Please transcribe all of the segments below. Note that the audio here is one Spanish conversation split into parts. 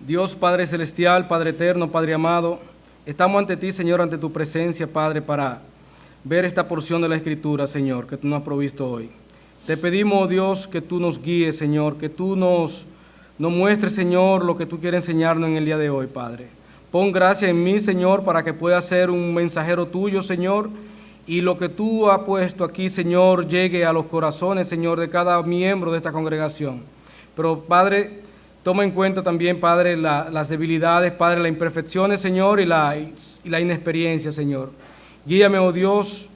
Dios Padre Celestial, Padre Eterno, Padre amado, estamos ante ti, Señor, ante tu presencia, Padre, para ver esta porción de la Escritura, Señor, que tú nos has provisto hoy. Te pedimos, Dios, que tú nos guíes, Señor, que tú nos muestres, Señor, lo que tú quieres enseñarnos en el día de hoy, Padre. Pon gracia en mí, Señor, para que pueda ser un mensajero tuyo, Señor, y lo que tú has puesto aquí, Señor, llegue a los corazones, Señor, de cada miembro de esta congregación. Pero, Padre, toma en cuenta también, Padre, las debilidades, Padre, las imperfecciones, Señor, y la inexperiencia, Señor. Guíame, oh Dios,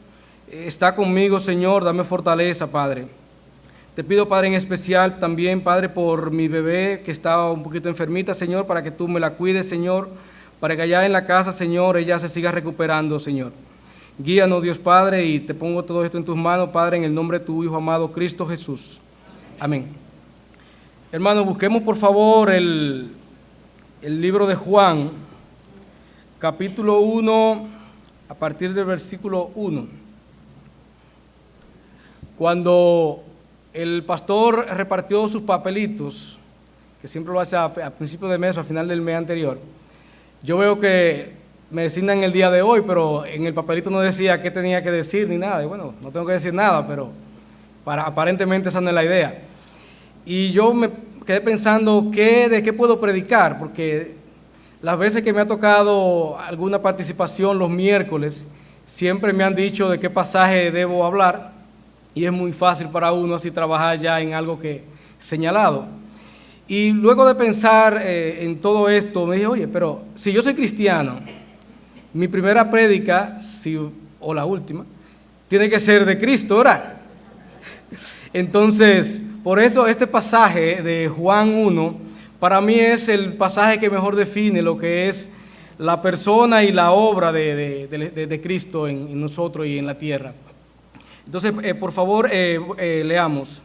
está conmigo, Señor, dame fortaleza, Padre. Te pido, Padre, en especial también, Padre, por mi bebé que estaba un poquito enfermita, Señor, para que tú me la cuides, Señor, para que allá en la casa, Señor, ella se siga recuperando, Señor. Guíanos, Dios Padre, y te pongo todo esto en tus manos, Padre, en el nombre de tu Hijo amado, Cristo Jesús. Amén. Hermanos, busquemos por favor el libro de Juan, capítulo 1, a partir del versículo 1. Cuando el pastor repartió sus papelitos, que siempre lo hace a principio de mes o a final del mes anterior, yo veo que me designan el día de hoy, pero en el papelito no decía qué tenía que decir ni nada. Y bueno, no tengo que decir nada, pero aparentemente esa no es la idea. Y yo me quedé pensando de qué puedo predicar, porque las veces que me ha tocado alguna participación los miércoles, siempre me han dicho de qué pasaje debo hablar, y es muy fácil para uno así trabajar ya en algo que señalado. Y luego de pensar en todo esto, me dije, oye, pero si yo soy cristiano, mi primera prédica, o la última, tiene que ser de Cristo, ¿verdad? Entonces, por eso este pasaje de Juan 1, para mí es el pasaje que mejor define lo que es la persona y la obra de Cristo en nosotros y en la tierra. Entonces, por favor, leamos.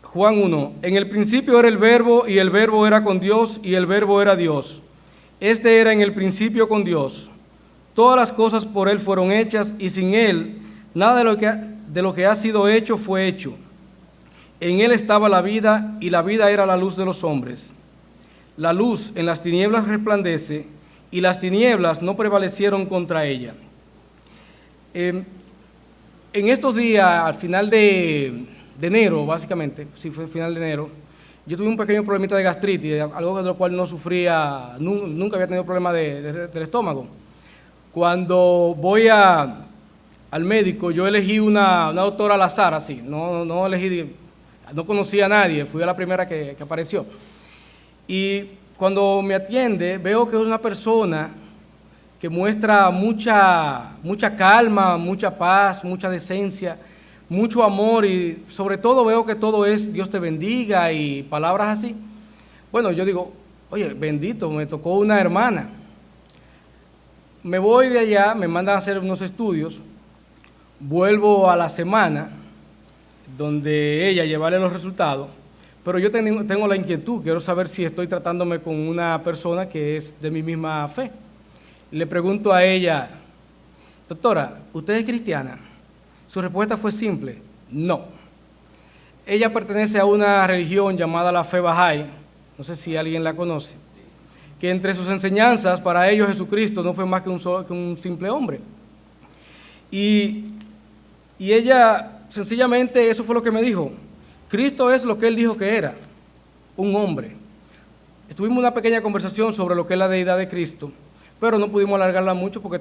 Juan 1, en el principio era el Verbo, y el Verbo era con Dios, y el Verbo era Dios. Este era en el principio con Dios. Todas las cosas por Él fueron hechas, y sin Él, nada de lo que ha sido hecho fue hecho. En Él estaba la vida, y la vida era la luz de los hombres. La luz en las tinieblas resplandece, y las tinieblas no prevalecieron contra ella. En estos días, al final de enero, básicamente, sí fue el final de enero, yo tuve un pequeño problemita de gastritis, algo de lo cual no sufría, nunca había tenido problema del estómago. Cuando voy al médico, yo elegí una doctora al azar, así, no elegí, no conocía a nadie, fui a la primera que apareció. Y cuando me atiende, veo que es una persona que muestra mucha calma, mucha paz, mucha decencia, mucho amor, y sobre todo veo que todo es Dios te bendiga y palabras así. Bueno, yo digo, oye, bendito, me tocó una hermana. Me voy de allá, me mandan a hacer unos estudios, vuelvo a la semana, donde ella llevarle los resultados, pero yo tengo la inquietud, quiero saber si estoy tratándome con una persona que es de mi misma fe. Le pregunto a ella, doctora, ¿usted es cristiana? Su respuesta fue simple, no. Ella pertenece a una religión llamada la Fe Bahá'í, no sé si alguien la conoce, que entre sus enseñanzas, para ellos Jesucristo no fue más que un simple hombre. Y ella, sencillamente, eso fue lo que me dijo. Cristo es lo que él dijo que era, un hombre. Tuvimos una pequeña conversación sobre lo que es la deidad de Cristo, pero no pudimos alargarla mucho porque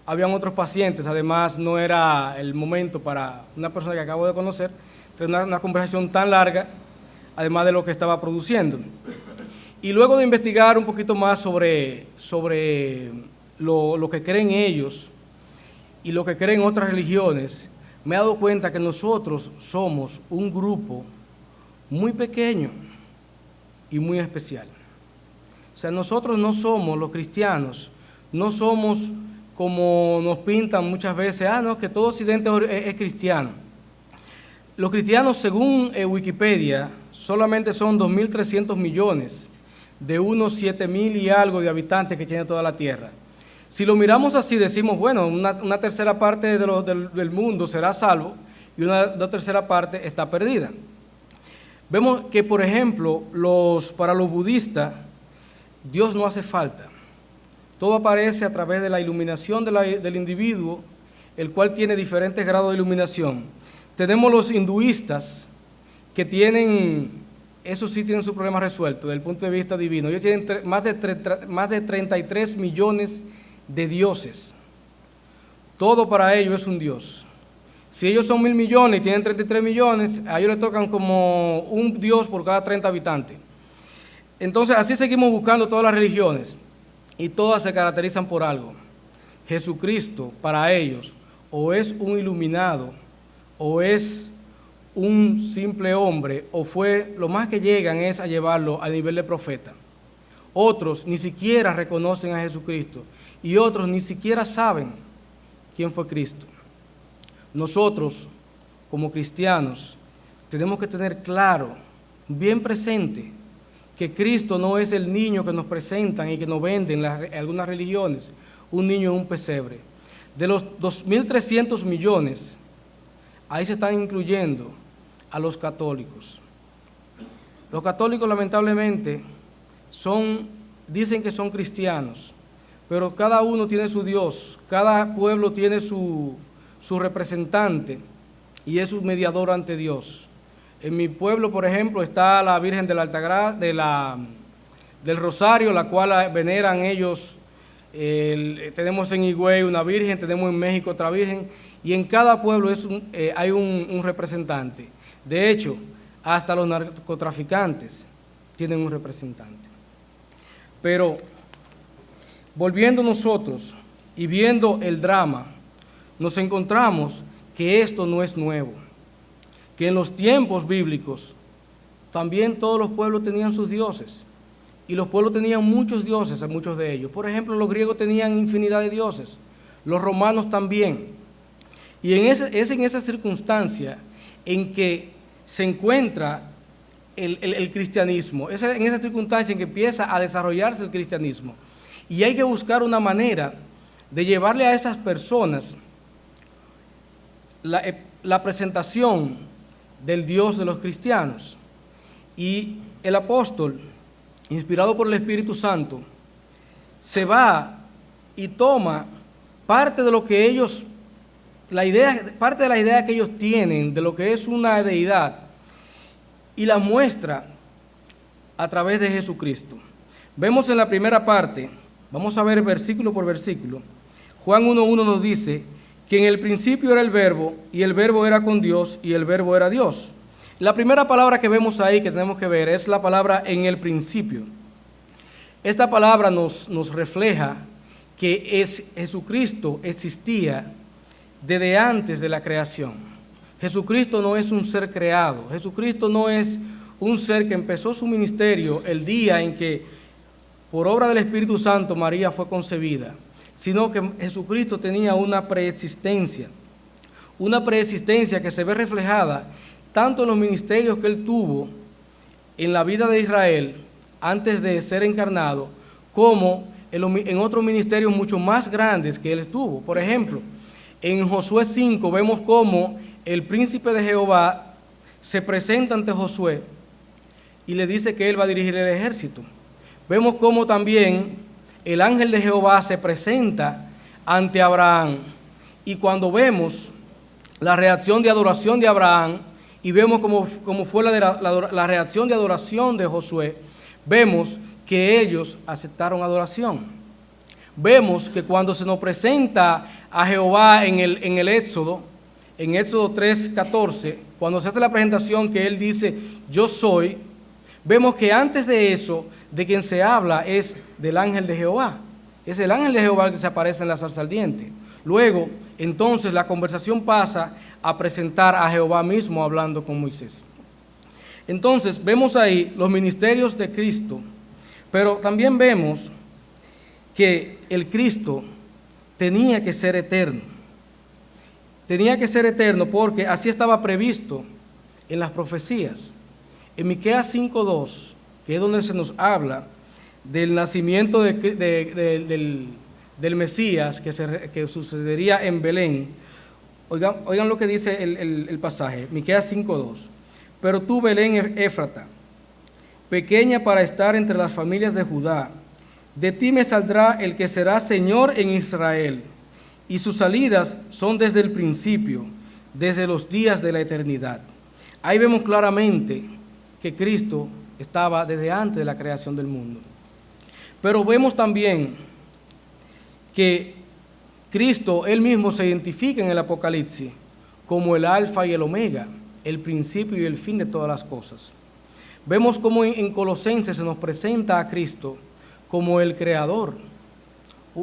habían otros pacientes, además no era el momento para una persona que acabo de conocer, tener una conversación tan larga, además de lo que estaba produciendo. Y luego de investigar un poquito más sobre lo que creen ellos y lo que creen otras religiones, me he dado cuenta que nosotros somos un grupo muy pequeño y muy especial. O sea, nosotros no somos los cristianos, no somos como nos pintan muchas veces, no, que todo Occidente es cristiano. Los cristianos, según Wikipedia, solamente son 2.300 millones de unos 7.000 y algo de habitantes que tiene toda la tierra. Si lo miramos así, decimos, bueno, una tercera parte del mundo será salvo y una tercera parte está perdida. Vemos que, por ejemplo, para los budistas, Dios no hace falta. Todo aparece a través de la iluminación del individuo, el cual tiene diferentes grados de iluminación. Tenemos los hinduistas que tienen, eso sí tienen su problema resuelto desde el punto de vista divino. Ellos tienen más de 33 millones de dioses. Todo para ellos es un dios. Si ellos son 1.000 millones y tienen 33 millones, a ellos les tocan como un dios por cada 30 habitantes. Entonces, así seguimos buscando todas las religiones y todas se caracterizan por algo. Jesucristo, para ellos, o es un iluminado, o es un simple hombre, o fue, lo más que llegan es a llevarlo al nivel de profeta. Otros ni siquiera reconocen a Jesucristo y otros ni siquiera saben quién fue Cristo. Nosotros, como cristianos, tenemos que tener claro, bien presente, que Cristo no es el niño que nos presentan y que nos venden algunas religiones, un niño en un pesebre. De los 2.300 millones, ahí se están incluyendo a los católicos. Los católicos, lamentablemente, dicen que son cristianos, pero cada uno tiene su Dios, cada pueblo tiene su representante y es su mediador ante Dios. En mi pueblo, por ejemplo, está la Virgen de la Altagracia, del Rosario, la cual veneran ellos. Tenemos en Higüey una Virgen, tenemos en México otra Virgen, y en cada pueblo hay un representante. De hecho, hasta los narcotraficantes tienen un representante. Pero, volviendo nosotros y viendo el drama, nos encontramos que esto no es nuevo, que en los tiempos bíblicos también todos los pueblos tenían sus dioses, y los pueblos tenían muchos dioses, muchos de ellos. Por ejemplo, los griegos tenían infinidad de dioses, los romanos también. Y es en esa circunstancia en que se encuentra el cristianismo, es en esa circunstancia en que empieza a desarrollarse el cristianismo. Y hay que buscar una manera de llevarle a esas personas la presentación del Dios de los cristianos. Y el apóstol, inspirado por el Espíritu Santo, se va y toma parte de lo que ellos, parte de la idea que ellos tienen de lo que es una deidad, y la muestra a través de Jesucristo. Vemos en la primera parte, vamos a ver versículo por versículo, Juan 1:1 nos dice que en el principio era el Verbo, y el Verbo era con Dios, y el Verbo era Dios. La primera palabra que vemos ahí, que tenemos que ver, es la palabra en el principio. Esta palabra nos refleja que Jesucristo existía desde antes de la creación. Jesucristo no es un ser creado, Jesucristo no es un ser que empezó su ministerio el día en que, por obra del Espíritu Santo, María fue concebida, sino que Jesucristo tenía una preexistencia que se ve reflejada tanto en los ministerios que Él tuvo en la vida de Israel antes de ser encarnado, como en otros ministerios mucho más grandes que Él tuvo. Por ejemplo, en Josué 5 vemos cómo el príncipe de Jehová se presenta ante Josué y le dice que él va a dirigir el ejército. Vemos cómo también el ángel de Jehová se presenta ante Abraham, y cuando vemos la reacción de adoración de Abraham y vemos cómo fue la reacción de adoración de Josué, vemos que ellos aceptaron adoración. Vemos que cuando se nos presenta a Jehová en el Éxodo, en Éxodo 3:14, cuando se hace la presentación que Él dice, yo soy, vemos que antes de eso, de quien se habla es del ángel de Jehová. Es el ángel de Jehová que se aparece en la zarza ardiente. Luego, entonces, la conversación pasa a presentar a Jehová mismo hablando con Moisés. Entonces, vemos ahí los ministerios de Cristo, pero también vemos que el Cristo tenía que ser eterno. Tenía que ser eterno porque así estaba previsto en las profecías. En Miqueas 5:2, que es donde se nos habla del nacimiento del Mesías que sucedería en Belén. Oigan lo que dice el pasaje, Miqueas 5:2. Pero tú, Belén Éfrata, pequeña para estar entre las familias de Judá, de ti me saldrá el que será Señor en Israel, y sus salidas son desde el principio, desde los días de la eternidad. Ahí vemos claramente que Cristo estaba desde antes de la creación del mundo. Pero vemos también que Cristo, Él mismo se identifica en el Apocalipsis como el Alfa y el Omega, el principio y el fin de todas las cosas. Vemos cómo en Colosenses se nos presenta a Cristo como el Creador,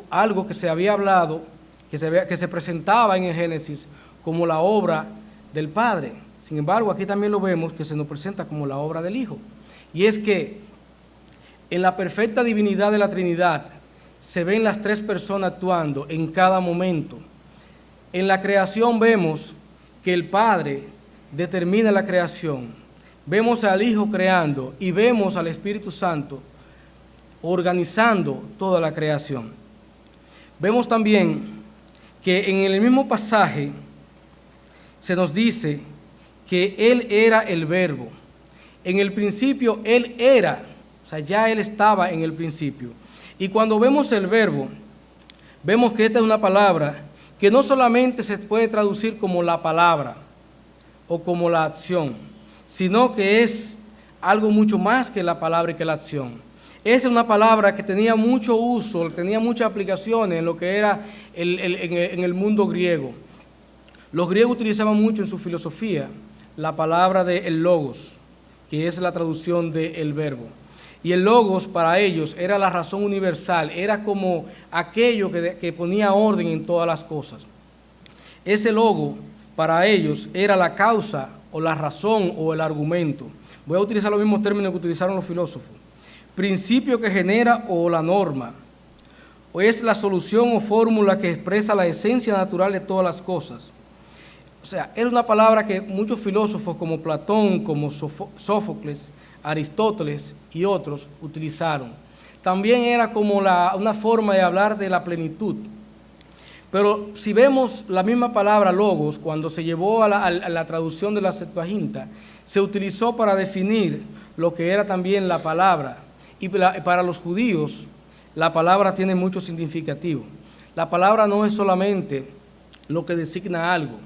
algo que se había hablado, que se presentaba en el Génesis como la obra del Padre. Sin embargo, aquí también lo vemos que se nos presenta como la obra del Hijo. Y es que en la perfecta divinidad de la Trinidad se ven las tres personas actuando en cada momento. En la creación vemos que el Padre determina la creación. Vemos al Hijo creando y vemos al Espíritu Santo organizando toda la creación. Vemos también que en el mismo pasaje se nos dice que Él era el Verbo. En el principio Él era, o sea, ya Él estaba en el principio. Y cuando vemos el Verbo, vemos que esta es una palabra que no solamente se puede traducir como la palabra o como la acción, sino que es algo mucho más que la palabra y que la acción. Es una palabra que tenía mucho uso, tenía muchas aplicaciones en lo que era en el mundo griego. Los griegos utilizaban mucho en su filosofía la palabra de el logos, que es la traducción del verbo. Y el logos para ellos era la razón universal, era como aquello que ponía orden en todas las cosas. Ese logo para ellos era la causa o la razón o el argumento. Voy a utilizar los mismos términos que utilizaron los filósofos. Principio que genera o la norma, o es la solución o fórmula que expresa la esencia natural de todas las cosas. O sea, era una palabra que muchos filósofos como Platón, como Sófocles, Aristóteles y otros utilizaron. También era como una forma de hablar de la plenitud. Pero si vemos la misma palabra logos, cuando se llevó a la traducción de la Septuaginta, se utilizó para definir lo que era también la palabra. Y para los judíos, la palabra tiene mucho significativo. La palabra no es solamente lo que designa algo,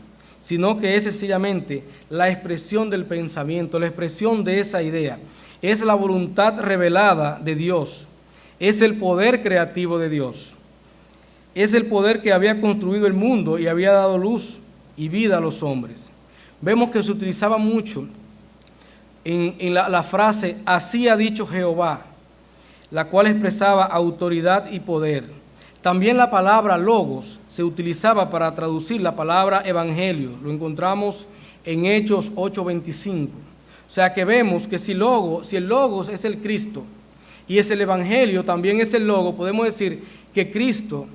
sino que es sencillamente la expresión del pensamiento, la expresión de esa idea. Es la voluntad revelada de Dios, es el poder creativo de Dios, es el poder que había construido el mundo y había dado luz y vida a los hombres. Vemos que se utilizaba mucho en la frase, así ha dicho Jehová, la cual expresaba autoridad y poder. También la palabra logos se utilizaba para traducir la palabra evangelio. Lo encontramos en Hechos 8:25. O sea que vemos que si el logos es el Cristo y es el evangelio, también es el logo, podemos decir que Cristo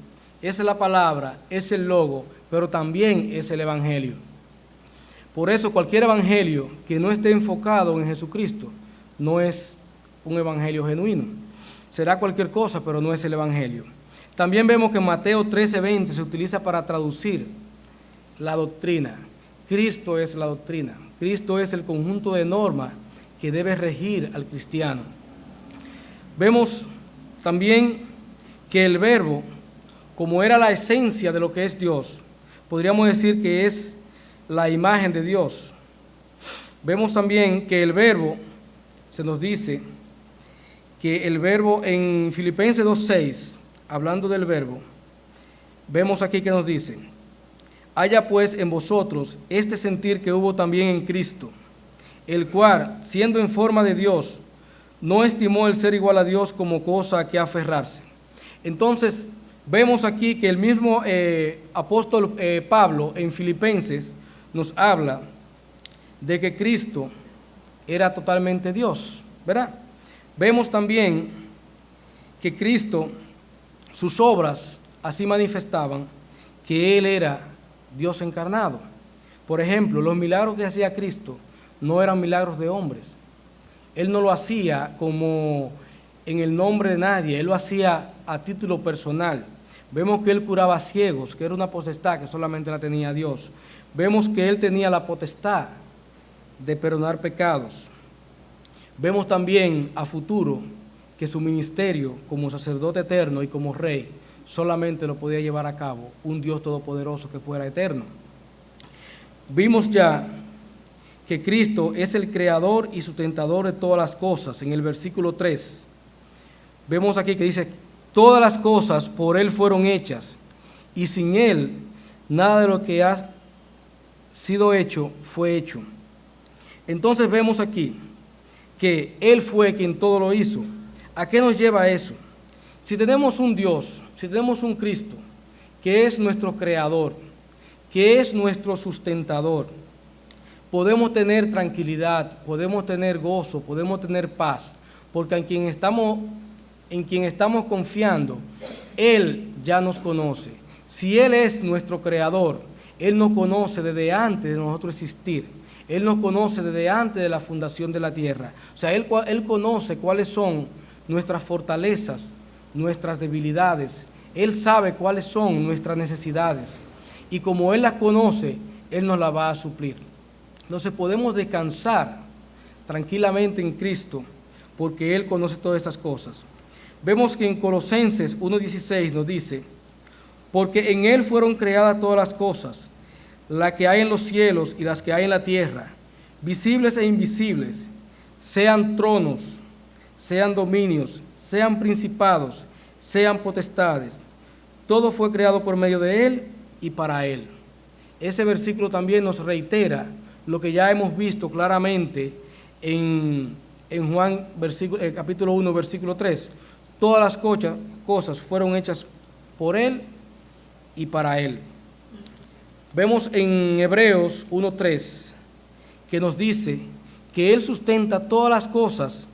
es la palabra, es el logo, pero también es el evangelio. Por eso cualquier evangelio que no esté enfocado en Jesucristo no es un evangelio genuino. Será cualquier cosa, pero no es el evangelio. También vemos que Mateo 13:20 se utiliza para traducir la doctrina. Cristo es la doctrina. Cristo es el conjunto de normas que debe regir al cristiano. Vemos también que el verbo, como era la esencia de lo que es Dios, podríamos decir que es la imagen de Dios. Vemos también que el verbo, se nos dice que el verbo en Filipenses 2:6, hablando del verbo, vemos aquí que nos dice, haya pues en vosotros este sentir que hubo también en Cristo, el cual, siendo en forma de Dios, no estimó el ser igual a Dios como cosa a que aferrarse. Entonces, vemos aquí que el mismo apóstol Pablo en Filipenses nos habla de que Cristo era totalmente Dios, ¿verdad? Vemos también que Cristo, sus obras así manifestaban que Él era Dios encarnado. Por ejemplo, los milagros que hacía Cristo no eran milagros de hombres. Él no lo hacía como en el nombre de nadie, Él lo hacía a título personal. Vemos que Él curaba ciegos, que era una potestad que solamente la tenía Dios. Vemos que Él tenía la potestad de perdonar pecados. Vemos también a futuro que su ministerio como sacerdote eterno y como rey solamente lo podía llevar a cabo un Dios todopoderoso que fuera eterno. Vimos ya que Cristo es el creador y sustentador de todas las cosas. En el versículo 3, vemos aquí que dice, todas las cosas por Él fueron hechas, y sin Él nada de lo que ha sido hecho fue hecho. Entonces vemos aquí que Él fue quien todo lo hizo. ¿A qué nos lleva eso? Si tenemos un Dios, si tenemos un Cristo, que es nuestro creador, que es nuestro sustentador, podemos tener tranquilidad, podemos tener gozo, podemos tener paz, porque en quien estamos confiando, Él ya nos conoce. Si Él es nuestro creador, Él nos conoce desde antes de nosotros existir. Él nos conoce desde antes de la fundación de la tierra. O sea, Él conoce cuáles son nuestras fortalezas, nuestras debilidades. Él sabe cuáles son nuestras necesidades. Y como Él las conoce, Él nos las va a suplir. Entonces podemos descansar tranquilamente en Cristo, porque Él conoce todas esas cosas. Vemos que en Colosenses 1:16 nos dice, porque en Él fueron creadas todas las cosas, las que hay en los cielos y las que hay en la tierra, visibles e invisibles, sean tronos, sean dominios, sean principados, sean potestades. Todo fue creado por medio de Él y para Él. Ese versículo también nos reitera lo que ya hemos visto claramente en Juan capítulo 1, versículo 3. Todas las cosas fueron hechas por Él y para Él. Vemos en Hebreos 1:3 que nos dice que Él sustenta todas las cosas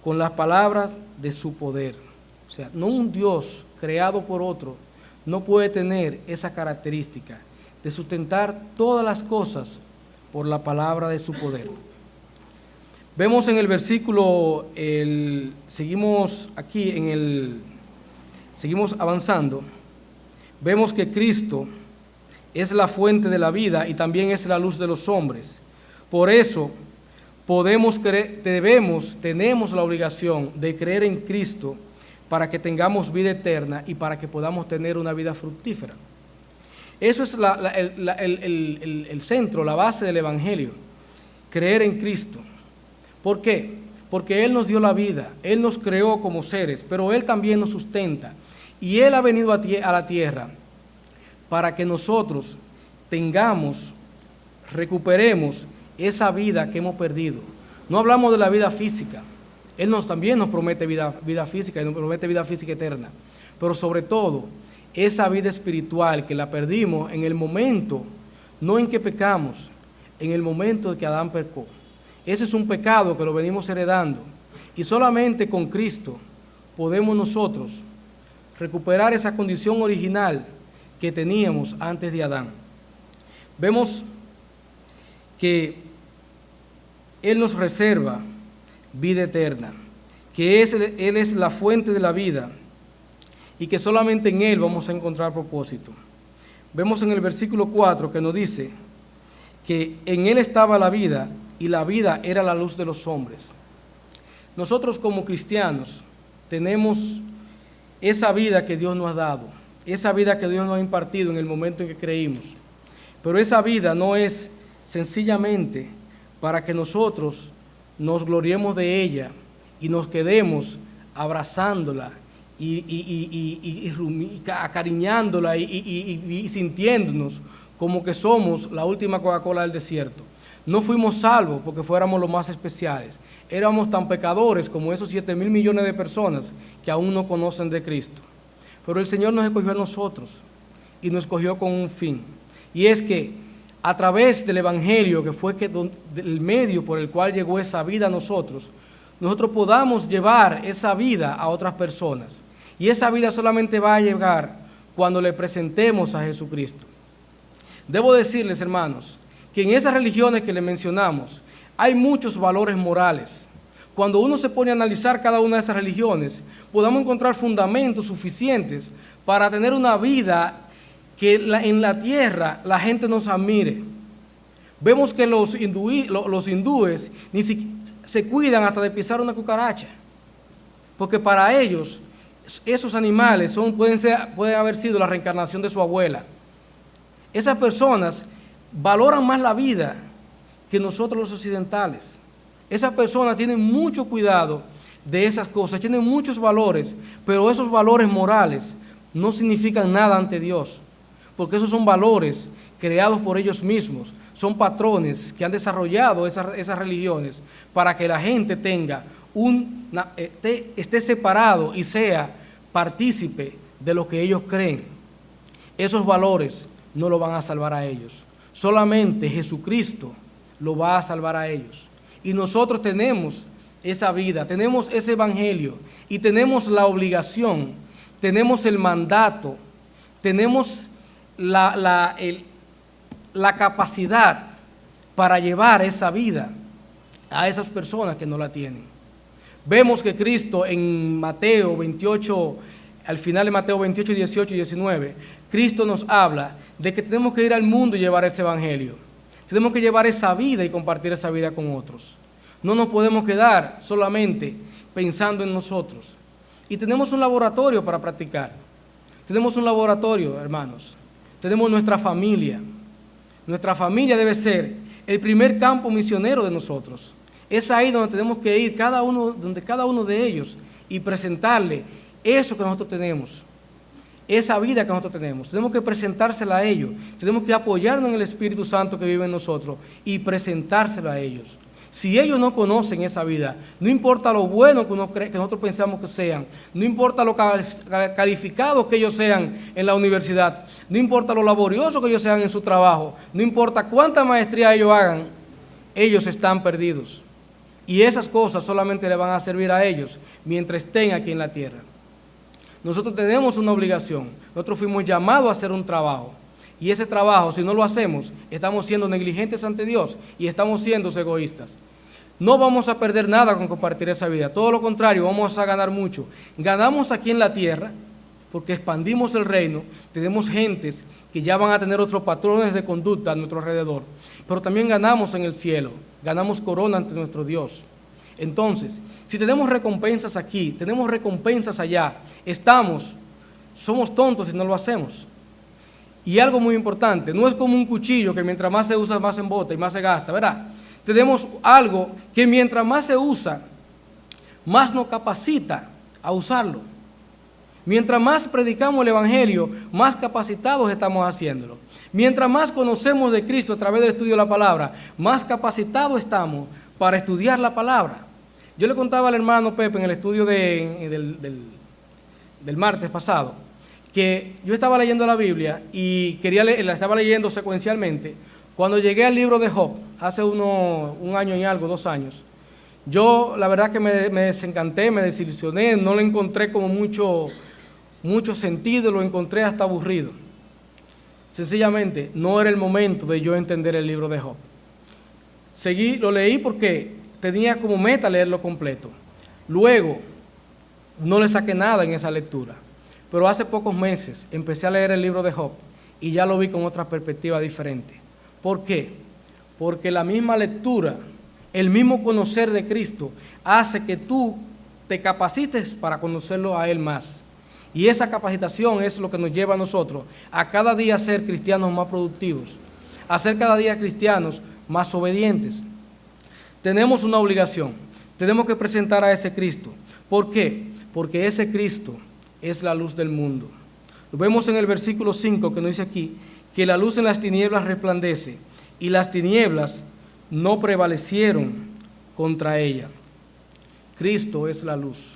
con las palabras de su poder. O sea, no un Dios creado por otro no puede tener esa característica de sustentar todas las cosas por la palabra de su poder. Vemos en el versículo, seguimos avanzando, vemos que Cristo es la fuente de la vida y también es la luz de los hombres. Por eso tenemos la obligación de creer en Cristo para que tengamos vida eterna y para que podamos tener una vida fructífera. Eso es el centro, la base del Evangelio, creer en Cristo. ¿Por qué? Porque Él nos dio la vida, Él nos creó como seres, pero Él también nos sustenta. Y Él ha venido a la tierra para que nosotros recuperemos esa vida que hemos perdido. No hablamos de la vida física. Él también nos promete vida física y nos promete vida física eterna. Pero sobre todo, esa vida espiritual que la perdimos en el momento, no en que pecamos, en el momento de que Adán pecó. Ese es un pecado que lo venimos heredando. Y solamente con Cristo podemos nosotros recuperar esa condición original que teníamos antes de Adán. Vemos que Él nos reserva vida eterna, que Él es la fuente de la vida y que solamente en Él vamos a encontrar propósito. Vemos en el versículo 4 que nos dice que en Él estaba la vida y la vida era la luz de los hombres. Nosotros como cristianos tenemos esa vida que Dios nos ha dado, esa vida que Dios nos ha impartido en el momento en que creímos. Pero esa vida no es sencillamente para que nosotros nos gloriemos de ella y nos quedemos abrazándola y acariñándola y sintiéndonos como que somos la última Coca-Cola del desierto. No fuimos salvos porque fuéramos los más especiales. Éramos tan pecadores como esos 7,000 millones de personas que aún no conocen de Cristo. Pero el Señor nos escogió a nosotros y nos escogió con un fin. Y es que a través del Evangelio, que fue el medio por el cual llegó esa vida a nosotros podamos llevar esa vida a otras personas. Y esa vida solamente va a llegar cuando le presentemos a Jesucristo. Debo decirles, hermanos, que en esas religiones que les mencionamos hay muchos valores morales. Cuando uno se pone a analizar cada una de esas religiones, podamos encontrar fundamentos suficientes para tener una vida que en la tierra la gente nos admire. Vemos que los hindúes ni siquiera se cuidan hasta de pisar una cucaracha, porque para ellos esos animales pueden haber sido la reencarnación de su abuela. Esas personas valoran más la vida que nosotros los occidentales. Esas personas tienen mucho cuidado de esas cosas, tienen muchos valores, pero esos valores morales no significan nada ante Dios, porque esos son valores creados por ellos mismos, son patrones que han desarrollado esas religiones para que la gente esté separado y sea partícipe de lo que ellos creen. Esos valores no lo van a salvar a ellos, solamente Jesucristo lo va a salvar a ellos. Y nosotros tenemos esa vida, tenemos ese evangelio y tenemos la obligación, tenemos el mandato, tenemos la capacidad para llevar esa vida a esas personas que no la tienen. Vemos que Cristo en Mateo 28, al final de Mateo 28, 18 y 19, Cristo nos habla de que tenemos que ir al mundo y llevar ese evangelio. Tenemos que llevar esa vida y compartir esa vida con otros. No nos podemos quedar solamente pensando en nosotros. Y tenemos un laboratorio para practicar. Tenemos un laboratorio, hermanos. Tenemos nuestra familia. Nuestra familia debe ser el primer campo misionero de nosotros. Es ahí donde tenemos que ir cada uno de ellos y presentarle eso que nosotros tenemos, esa vida que nosotros tenemos. Tenemos que presentársela a ellos. Tenemos que apoyarnos en el Espíritu Santo que vive en nosotros y presentársela a ellos. Si ellos no conocen esa vida, no importa lo bueno que nosotros pensamos que sean, no importa lo calificados que ellos sean en la universidad, no importa lo laboriosos que ellos sean en su trabajo, no importa cuánta maestría ellos hagan, ellos están perdidos. Y esas cosas solamente le van a servir a ellos mientras estén aquí en la tierra. Nosotros tenemos una obligación, nosotros fuimos llamados a hacer un trabajo. Y ese trabajo, si no lo hacemos, estamos siendo negligentes ante Dios y estamos siendo egoístas. No vamos a perder nada con compartir esa vida, todo lo contrario, vamos a ganar mucho. Ganamos aquí en la tierra porque expandimos el reino, tenemos gentes que ya van a tener otros patrones de conducta a nuestro alrededor, pero también ganamos en el cielo, ganamos corona ante nuestro Dios. Entonces, si tenemos recompensas aquí, tenemos recompensas allá, somos tontos si no lo hacemos. Y algo muy importante, no es como un cuchillo que mientras más se usa, más se embota y más se gasta, ¿verdad? Tenemos algo que mientras más se usa, más nos capacita a usarlo. Mientras más predicamos el Evangelio, más capacitados estamos haciéndolo. Mientras más conocemos de Cristo a través del estudio de la palabra, más capacitados estamos para estudiar la palabra. Yo le contaba al hermano Pepe en el estudio del martes pasado, que yo estaba leyendo la Biblia y la estaba leyendo secuencialmente. Cuando llegué al libro de Job, hace un año y algo, 2 años, yo la verdad que me desencanté, me desilusioné, no le encontré como mucho sentido, lo encontré hasta aburrido. Sencillamente, no era el momento de yo entender el libro de Job. Lo leí porque tenía como meta leerlo completo. Luego, no le saqué nada en esa lectura. Pero hace pocos meses empecé a leer el libro de Job y ya lo vi con otra perspectiva diferente. ¿Por qué? Porque la misma lectura, el mismo conocer de Cristo, hace que tú te capacites para conocerlo a Él más. Y esa capacitación es lo que nos lleva a nosotros a cada día ser cristianos más productivos, a ser cada día cristianos más obedientes. Tenemos una obligación, tenemos que presentar a ese Cristo. ¿Por qué? Porque ese Cristo es la luz del mundo. Lo vemos en el versículo 5 que nos dice aquí, que la luz en las tinieblas resplandece y las tinieblas no prevalecieron contra ella. Cristo es la luz.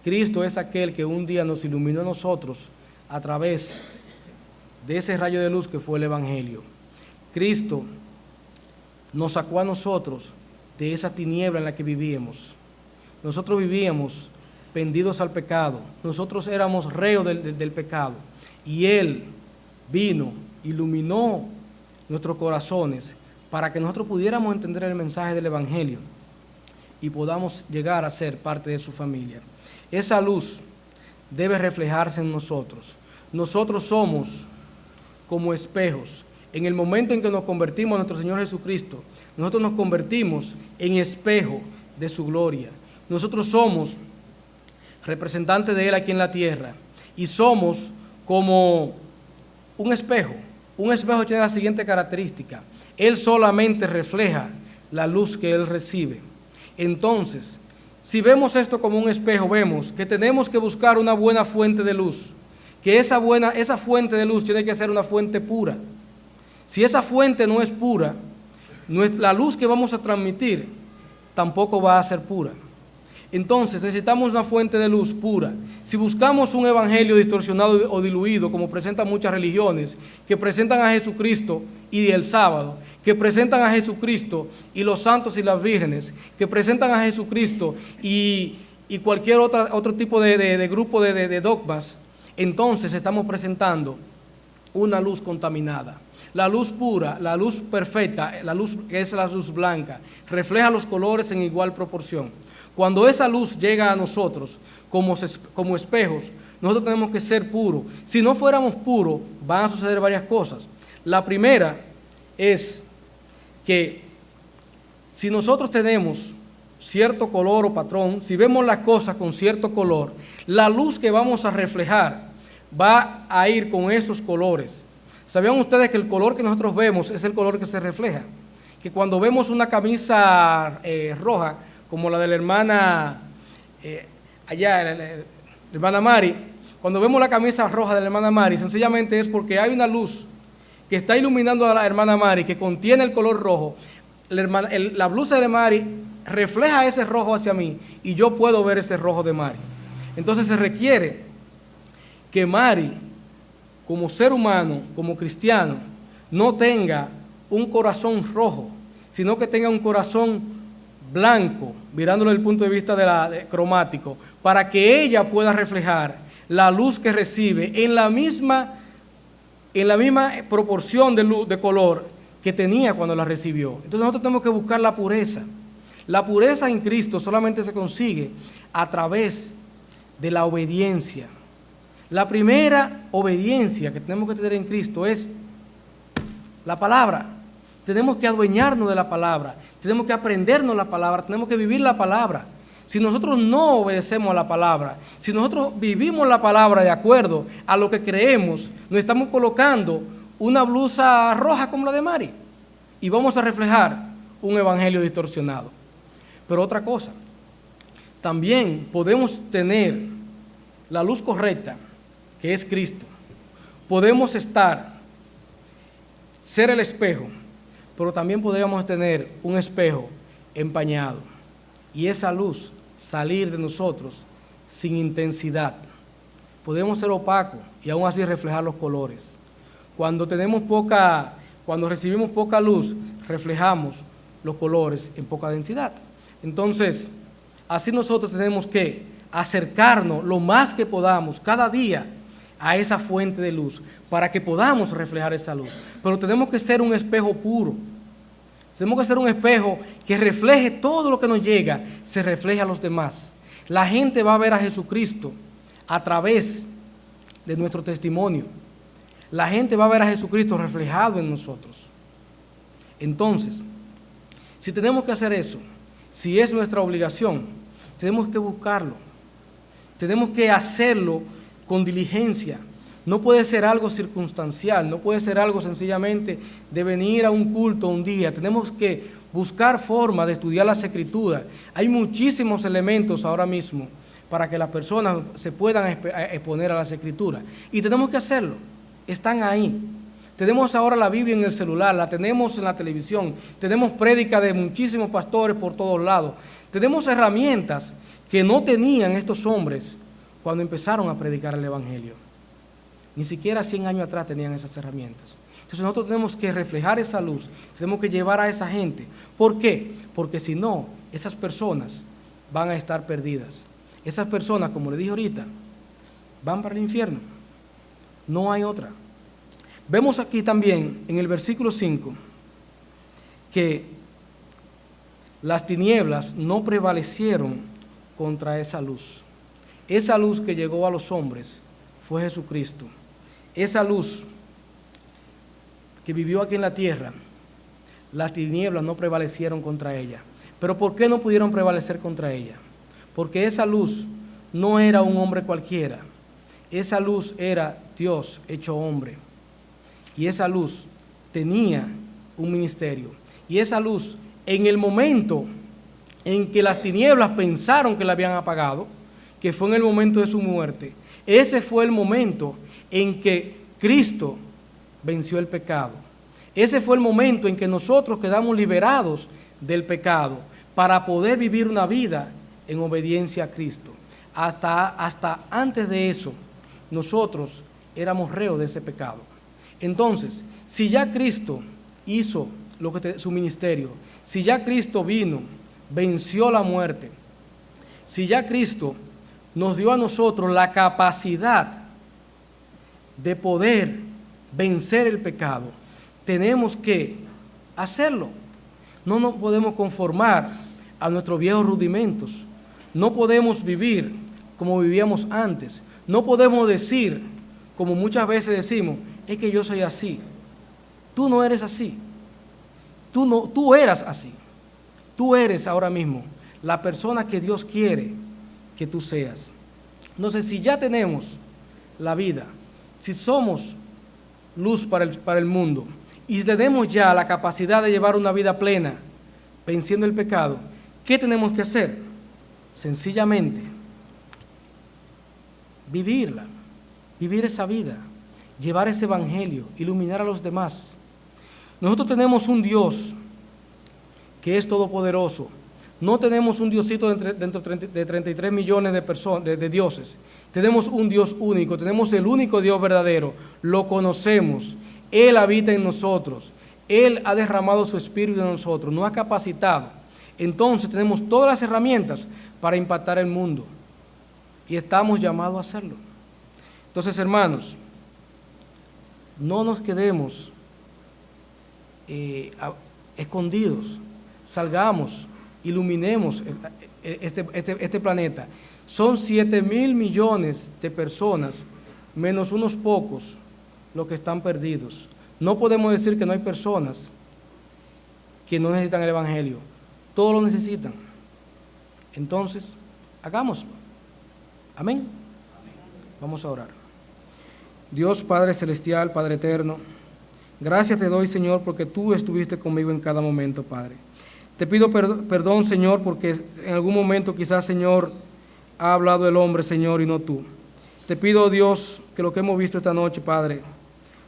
Cristo es aquel que un día nos iluminó a nosotros a través de ese rayo de luz que fue el Evangelio. Cristo nos sacó a nosotros de esa tiniebla en la que vivíamos. Nosotros vivíamos vendidos al pecado, nosotros éramos reos del pecado y Él vino, iluminó nuestros corazones para que nosotros pudiéramos entender el mensaje del Evangelio y podamos llegar a ser parte de su familia. Esa luz debe reflejarse en nosotros. Nosotros somos como espejos. en el momento en que nos convertimos a nuestro Señor Jesucristo, nosotros nos convertimos en espejo de su gloria. Nosotros somos representantes de Él aquí en la tierra y somos como un espejo. Un espejo tiene la siguiente característica: Él solamente refleja la luz que Él recibe. Entonces, si vemos esto como un espejo, vemos que tenemos que buscar una buena fuente de luz, que esa fuente de luz tiene que ser una fuente pura. Si esa fuente no es pura, la luz que vamos a transmitir tampoco va a ser pura. Entonces necesitamos una fuente de luz pura. Si buscamos un evangelio distorsionado o diluido, como presentan muchas religiones, que presentan a Jesucristo y el sábado, que presentan a Jesucristo y los santos y las vírgenes, que presentan a Jesucristo y cualquier otro tipo de grupo de dogmas, entonces estamos presentando una luz contaminada. La luz pura, la luz perfecta, la luz que es la luz blanca, refleja los colores en igual proporción. Cuando esa luz llega a nosotros como espejos, nosotros tenemos que ser puros. Si no fuéramos puros, van a suceder varias cosas. La primera es que si nosotros tenemos cierto color o patrón, si vemos las cosas con cierto color, la luz que vamos a reflejar va a ir con esos colores. ¿Sabían ustedes que el color que nosotros vemos es el color que se refleja? Que cuando vemos una camisa roja, como la de la hermana la hermana Mari, cuando vemos la camisa roja de la hermana Mari, sencillamente es porque hay una luz que está iluminando a la hermana Mari, que contiene el color rojo. La blusa de Mari refleja ese rojo hacia mí y yo puedo ver ese rojo de Mari. Entonces se requiere que Mari, como ser humano, como cristiano, no tenga un corazón rojo, sino que tenga un corazón blanco, mirándolo desde el punto de vista cromático, para que ella pueda reflejar la luz que recibe en la misma proporción de color que tenía cuando la recibió. Entonces nosotros tenemos que buscar la pureza. La pureza en Cristo solamente se consigue a través de la obediencia. La primera obediencia que tenemos que tener en Cristo es la palabra. Tenemos que adueñarnos de la palabra, tenemos que aprendernos la palabra, tenemos que vivir la palabra. Si nosotros no obedecemos a la palabra, si nosotros vivimos la palabra de acuerdo a lo que creemos, nos estamos colocando una blusa roja como la de Mari y vamos a reflejar un evangelio distorsionado. Pero otra cosa, también podemos tener la luz correcta, que es Cristo. Podemos ser el espejo, pero también podríamos tener un espejo empañado y esa luz salir de nosotros sin intensidad. Podemos ser opacos y aún así reflejar los colores. Cuando recibimos poca luz, reflejamos los colores en poca densidad. Entonces, así nosotros tenemos que acercarnos lo más que podamos cada día a esa fuente de luz para que podamos reflejar esa luz. Pero tenemos que ser un espejo puro. Tenemos que ser un espejo que refleje todo lo que nos llega, se refleje a los demás. La gente va a ver a Jesucristo a través de nuestro testimonio. La gente va a ver a Jesucristo reflejado en nosotros. Entonces, si tenemos que hacer eso, si es nuestra obligación, tenemos que buscarlo. Tenemos que hacerlo con diligencia. No puede ser algo circunstancial, no puede ser algo sencillamente de venir a un culto un día. Tenemos que buscar forma de estudiar las Escrituras. Hay muchísimos elementos ahora mismo para que las personas se puedan exponer a las Escrituras. Y tenemos que hacerlo. Están ahí. Tenemos ahora la Biblia en el celular, la tenemos en la televisión, tenemos prédicas de muchísimos pastores por todos lados. Tenemos herramientas que no tenían estos hombres cuando empezaron a predicar el Evangelio. Ni siquiera 100 años atrás tenían esas herramientas. Entonces nosotros tenemos que reflejar esa luz, tenemos que llevar a esa gente. ¿Por qué? Porque si no, esas personas van a estar perdidas. Esas personas, como le dije ahorita, van para el infierno. No hay otra. Vemos aquí también en el versículo 5 que las tinieblas no prevalecieron contra esa luz. Esa luz que llegó a los hombres fue Jesucristo. Esa luz que vivió aquí en la tierra, las tinieblas no prevalecieron contra ella. ¿Pero por qué no pudieron prevalecer contra ella? Porque esa luz no era un hombre cualquiera. Esa luz era Dios hecho hombre. Y esa luz tenía un ministerio. Y esa luz, en el momento en que las tinieblas pensaron que la habían apagado, que fue en el momento de su muerte, ese fue el momento en que Cristo venció el pecado. Ese fue el momento en que nosotros quedamos liberados del pecado para poder vivir una vida en obediencia a Cristo. Hasta antes de eso, nosotros éramos reos de ese pecado. Entonces, si ya Cristo hizo su ministerio, si ya Cristo vino, venció la muerte, si ya Cristo nos dio a nosotros la capacidad de poder vencer el pecado, tenemos que hacerlo. No nos podemos conformar a nuestros viejos rudimentos. No podemos vivir como vivíamos antes. No podemos decir, como muchas veces decimos, es que yo soy así. Tú no eres así. Tú eras así. Tú eres ahora mismo la persona que Dios quiere que tú seas. Entonces, si ya tenemos la vida, si somos luz para el mundo, y tenemos ya la capacidad de llevar una vida plena, venciendo el pecado, ¿qué tenemos que hacer? Sencillamente, vivirla, vivir esa vida, llevar ese evangelio, iluminar a los demás. Nosotros tenemos un Dios que es todopoderoso. No tenemos un Diosito dentro de 33 millones de personas, de dioses. Tenemos un Dios único, tenemos el único Dios verdadero. Lo conocemos. Él habita en nosotros. Él ha derramado su espíritu en nosotros, nos ha capacitado. Entonces tenemos todas las herramientas para impactar el mundo. Y estamos llamados a hacerlo. Entonces, hermanos, no nos quedemos escondidos. Salgamos, iluminemos este planeta. Son 7,000 millones de personas, menos unos pocos, los que están perdidos. No podemos decir que no hay personas que no necesitan el evangelio. Todos lo necesitan. Entonces, hagámoslo. Amén. Vamos a orar. Dios Padre Celestial, Padre Eterno, gracias te doy, Señor, porque tú estuviste conmigo en cada momento, Padre. Te pido perdón, Señor, porque en algún momento quizás, Señor, ha hablado el hombre, Señor, y no tú. Te pido, Dios, que lo que hemos visto esta noche, Padre,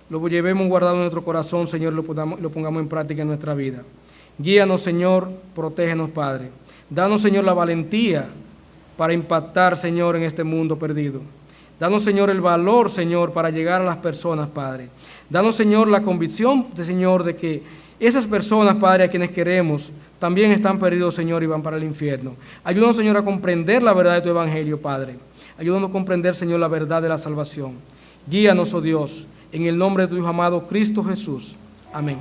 lo llevemos guardado en nuestro corazón, Señor, y lo pongamos en práctica en nuestra vida. Guíanos, Señor, protégenos, Padre. Danos, Señor, la valentía para impactar, Señor, en este mundo perdido. Danos, Señor, el valor, Señor, para llegar a las personas, Padre. Danos, Señor, la convicción, Señor, de que esas personas, Padre, a quienes queremos, también están perdidos, Señor, y van para el infierno. Ayúdanos, Señor, a comprender la verdad de tu evangelio, Padre. Ayúdanos a comprender, Señor, la verdad de la salvación. Guíanos, oh Dios, en el nombre de tu Hijo amado, Cristo Jesús. Amén.